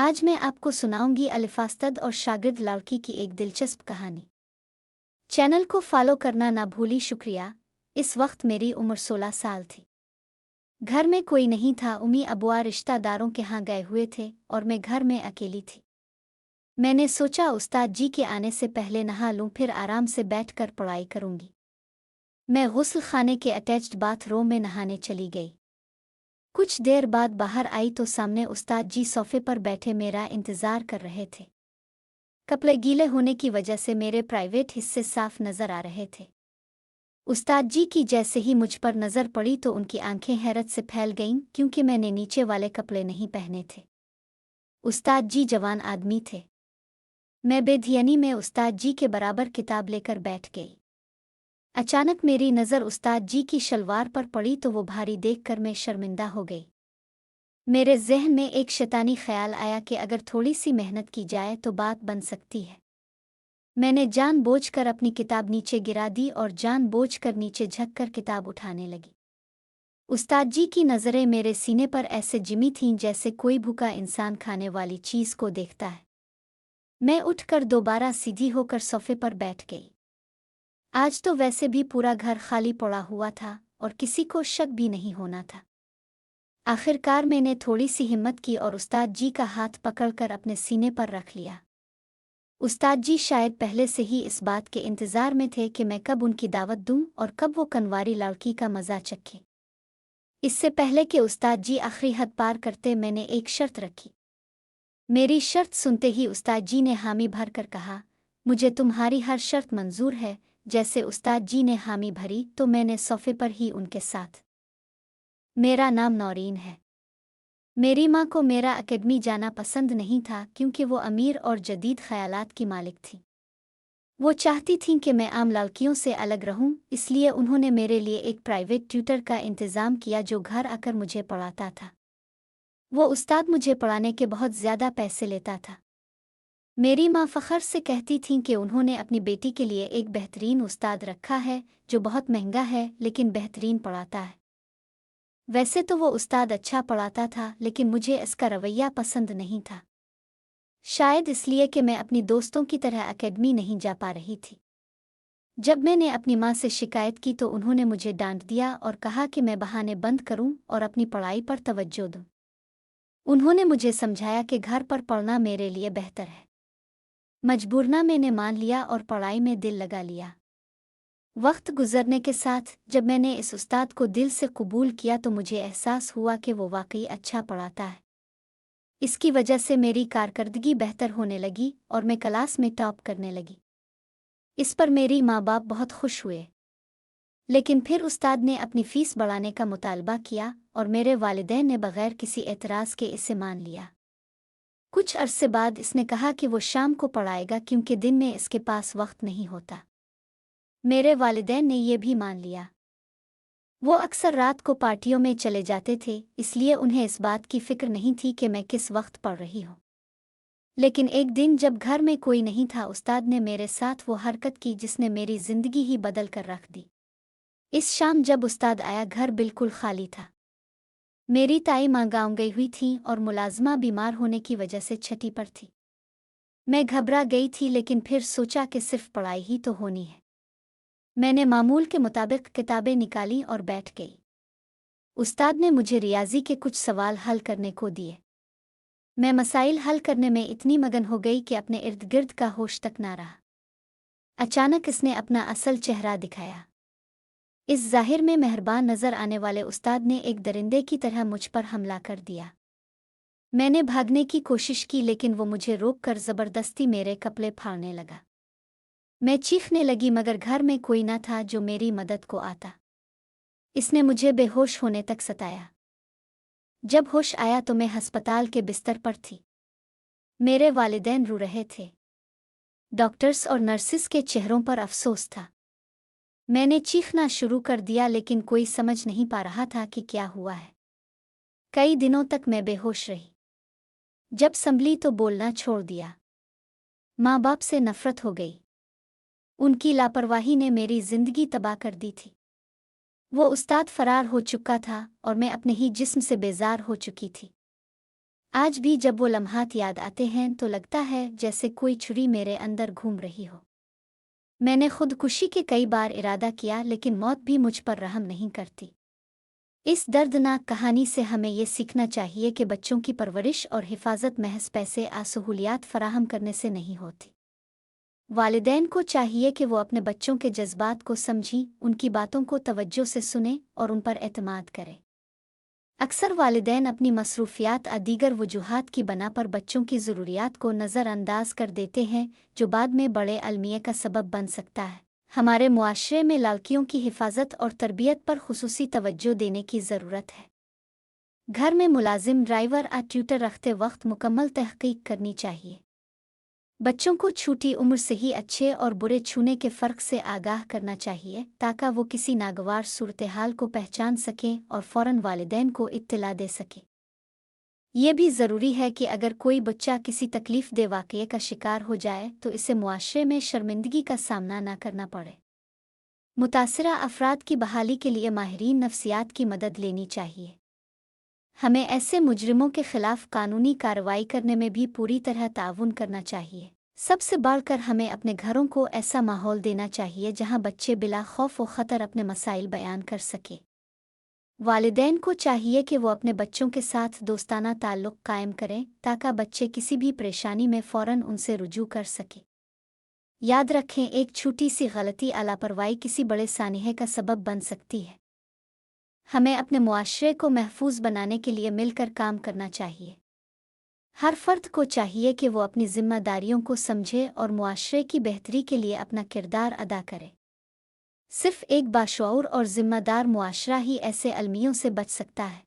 आज मैं आपको सुनाऊंगी अलिफास्तद और शागिर्द लड़की की एक दिलचस्प कहानी। चैनल को फॉलो करना ना भूली। शुक्रिया। इस वक्त मेरी उम्र 16 साल थी। घर में कोई नहीं था। उम्मी अबुआ रिश्तेदारों के यहाँ गए हुए थे और मैं घर में अकेली थी। मैंने सोचा उस्ताद जी के आने से पहले नहा लूं, फिर आराम से बैठकर पढ़ाई करूंगी। मैं गुस्ल खाने के अटैच्ड बाथरूम में नहाने चली गई। कुछ देर बाद बाहर आई तो सामने उस्ताद जी सोफे पर बैठे मेरा इंतज़ार कर रहे थे। कपड़े गीले होने की वजह से मेरे प्राइवेट हिस्से साफ नजर आ रहे थे। उस्ताद जी की जैसे ही मुझ पर नज़र पड़ी तो उनकी आंखें हैरत से फैल गईं, क्योंकि मैंने नीचे वाले कपड़े नहीं पहने थे। उस्ताद जी जवान आदमी थे। मैं बेध्यानी में उस्ताद जी के बराबर किताब लेकर बैठ गई। अचानक मेरी नज़र उस्ताद जी की शलवार पर पड़ी तो वो भारी देखकर मैं शर्मिंदा हो गई। मेरे ज़हन में एक शैतानी ख्याल आया कि अगर थोड़ी सी मेहनत की जाए तो बात बन सकती है। मैंने जानबूझकर अपनी किताब नीचे गिरा दी और जानबूझकर नीचे झुककर किताब उठाने लगी। उस्ताद जी की नज़रें मेरे सीने पर ऐसे जिमी थीं जैसे कोई भूखा इंसान खाने वाली चीज़ को देखता है। मैं उठकर दोबारा सीधी होकर सोफे पर बैठ गई। आज तो वैसे भी पूरा घर खाली पड़ा हुआ था और किसी को शक भी नहीं होना था। आखिरकार मैंने थोड़ी सी हिम्मत की और उस्ताद जी का हाथ पकड़कर अपने सीने पर रख लिया। उस्ताद जी शायद पहले से ही इस बात के इंतज़ार में थे कि मैं कब उनकी दावत दूं और कब वो कनवारी लड़की का मज़ा चखें। इससे पहले कि उस्ताद जी आखिरी हद पार करते, मैंने एक शर्त रखी। मेरी शर्त सुनते ही उस्ताद जी ने हामी भर कर कहा, मुझे तुम्हारी हर शर्त मंजूर है। जैसे उस्ताद जी ने हामी भरी तो मैंने सोफे पर ही उनके साथ। मेरा नाम नौरीन है। मेरी माँ को मेरा एकेडमी जाना पसंद नहीं था, क्योंकि वो अमीर और जदीद ख़यालात की मालिक थी। वो चाहती थीं कि मैं आम लड़कियों से अलग रहूं, इसलिए उन्होंने मेरे लिए एक प्राइवेट ट्यूटर का इंतज़ाम किया जो घर आकर मुझे पढ़ाता था। वो उस्ताद मुझे पढ़ाने के बहुत ज़्यादा पैसे लेता था। मेरी माँ फ़ख्र से कहती थीं कि उन्होंने अपनी बेटी के लिए एक बेहतरीन उस्ताद रखा है जो बहुत महंगा है लेकिन बेहतरीन पढ़ाता है। वैसे तो वो उस्ताद अच्छा पढ़ाता था, लेकिन मुझे इसका रवैया पसंद नहीं था। शायद इसलिए कि मैं अपनी दोस्तों की तरह एकेडमी नहीं जा पा रही थी। जब मैंने अपनी माँ से शिकायत की तो उन्होंने मुझे डांट दिया और कहा कि मैं बहाने बंद करूं और अपनी पढ़ाई पर तवज्जो दूं। उन्होंने मुझे समझाया कि घर पर पढ़ना मेरे लिए बेहतर है। मजबूरना मैंने मान लिया और पढ़ाई में दिल लगा लिया। वक्त गुजरने के साथ जब मैंने इस उस्ताद को दिल से कबूल किया तो मुझे एहसास हुआ कि वो वाकई अच्छा पढ़ाता है। इसकी वजह से मेरी कारकर्दगी बेहतर होने लगी और मैं क्लास में टॉप करने लगी। इस पर मेरी माँ बाप बहुत खुश हुए। लेकिन फिर उस्ताद ने अपनी फ़ीस बढ़ाने का मुतालबा किया और मेरे वालिदैन ने बग़ैर किसी एतराज़ के इसे मान लिया। कुछ अरसे बाद इसने कहा कि वो शाम को पढ़ाएगा, क्योंकि दिन में इसके पास वक्त नहीं होता। मेरे वालिदैन ने ये भी मान लिया। वो अक्सर रात को पार्टियों में चले जाते थे, इसलिए उन्हें इस बात की फ़िक्र नहीं थी कि मैं किस वक्त पढ़ रही हूँ। लेकिन एक दिन जब घर में कोई नहीं था, उस्ताद ने मेरे साथ वो हरकत की जिसने मेरी ज़िंदगी ही बदल कर रख दी। इस शाम जब उस्ताद आया, घर बिल्कुल खाली था। मेरी ताई माँ गाँव गई हुई थी और मुलाज़मा बीमार होने की वजह से छठी पर थी। मैं घबरा गई थी, लेकिन फिर सोचा कि सिर्फ पढ़ाई ही तो होनी है। मैंने मामूल के मुताबिक किताबें निकाली और बैठ गई। उस्ताद ने मुझे रियाजी के कुछ सवाल हल करने को दिए। मैं मसाइल हल करने में इतनी मगन हो गई कि अपने इर्द गिर्द का होश तक ना रहा। अचानक इसने अपना असल चेहरा दिखाया। इस ज़ाहिर में मेहरबान नज़र आने वाले उस्ताद ने एक दरिंदे की तरह मुझ पर हमला कर दिया। मैंने भागने की कोशिश की, लेकिन वो मुझे रोककर ज़बरदस्ती मेरे कपड़े फाड़ने लगा। मैं चीखने लगी, मगर घर में कोई न था जो मेरी मदद को आता। इसने मुझे बेहोश होने तक सताया। जब होश आया तो मैं अस्पताल के बिस्तर पर थी। मेरे वालिदैन रो रहे थे। डॉक्टर्स और नर्सिस के चेहरों पर अफसोस था। मैंने चीखना शुरू कर दिया, लेकिन कोई समझ नहीं पा रहा था कि क्या हुआ है। कई दिनों तक मैं बेहोश रही। जब संभली तो बोलना छोड़ दिया। माँ बाप से नफरत हो गई। उनकी लापरवाही ने मेरी जिंदगी तबाह कर दी थी। वो उस्ताद फरार हो चुका था और मैं अपने ही जिस्म से बेजार हो चुकी थी। आज भी जब वो लम्हात याद आते हैं तो लगता है जैसे कोई छुरी मेरे अंदर घूम रही हो। मैंने खुदकुशी के कई बार इरादा किया, लेकिन मौत भी मुझ पर रहम नहीं करती। इस दर्दनाक कहानी से हमें ये सीखना चाहिए कि बच्चों की परवरिश और हिफाजत महज पैसे या सहूलियात फराहम करने से नहीं होती। वालिदैन को चाहिए कि वो अपने बच्चों के जज्बात को समझें, उनकी बातों को तवज्जो से सुनें और उन पर एतमाद करें। अक्सर वालिदैन अपनी मसरूफियात या दीगर वजूहात की बना पर बच्चों की ज़रूरियात को नज़रअंदाज कर देते हैं, जो बाद में बड़े अलमिये का सबब बन सकता है। हमारे मुआशरे में लड़कियों की हिफाजत और तरबियत पर खुसूसी तवज्जो देने की ज़रूरत है। घर में मुलाजिम, ड्राइवर या ट्यूटर रखते वक्त मुकम्मल तहक़ीक़ करनी चाहिए। बच्चों को छोटी उम्र से ही अच्छे और बुरे छूने के फ़र्क से आगाह करना चाहिए, ताकि वो किसी नागवार सूरत-ए-हाल को पहचान सकें और फ़ौरन वालिदैन को इत्तला दे सकें। ये भी ज़रूरी है कि अगर कोई बच्चा किसी तकलीफ़ दे वाक़ये का शिकार हो जाए तो इसे मुआशरे में शर्मिंदगी का सामना न करना पड़े। मुतासिरा अफ़राद की बहाली के लिए माहिरीन नफ्सियात की मदद लेनी चाहिए। हमें ऐसे मुजरिमों के खिलाफ कानूनी कार्रवाई करने में भी पूरी तरह ताउन करना चाहिए। सबसे बढ़कर हमें अपने घरों को ऐसा माहौल देना चाहिए जहां बच्चे बिला खौफ व ख़तर अपने मसाइल बयान कर सके। वालिदैन को चाहिए कि वो अपने बच्चों के साथ दोस्ताना ताल्लुक़ कायम करें, ताकि बच्चे किसी भी परेशानी में फ़ौरन उनसे रुजू कर सकें। याद रखें, एक छोटी सी गलती या लापरवाही किसी बड़े सानिहे का सबब बन सकती है। हमें अपने मुआशरे को महफूज बनाने के लिए मिलकर काम करना चाहिए। हर फर्द को चाहिए कि वो अपनी जिम्मेदारियों को समझे और मुआशरे की बेहतरी के लिए अपना किरदार अदा करे। सिर्फ एक बाशऊर और जिम्मेदार मुआशरा ही ऐसे अलमियों से बच सकता है।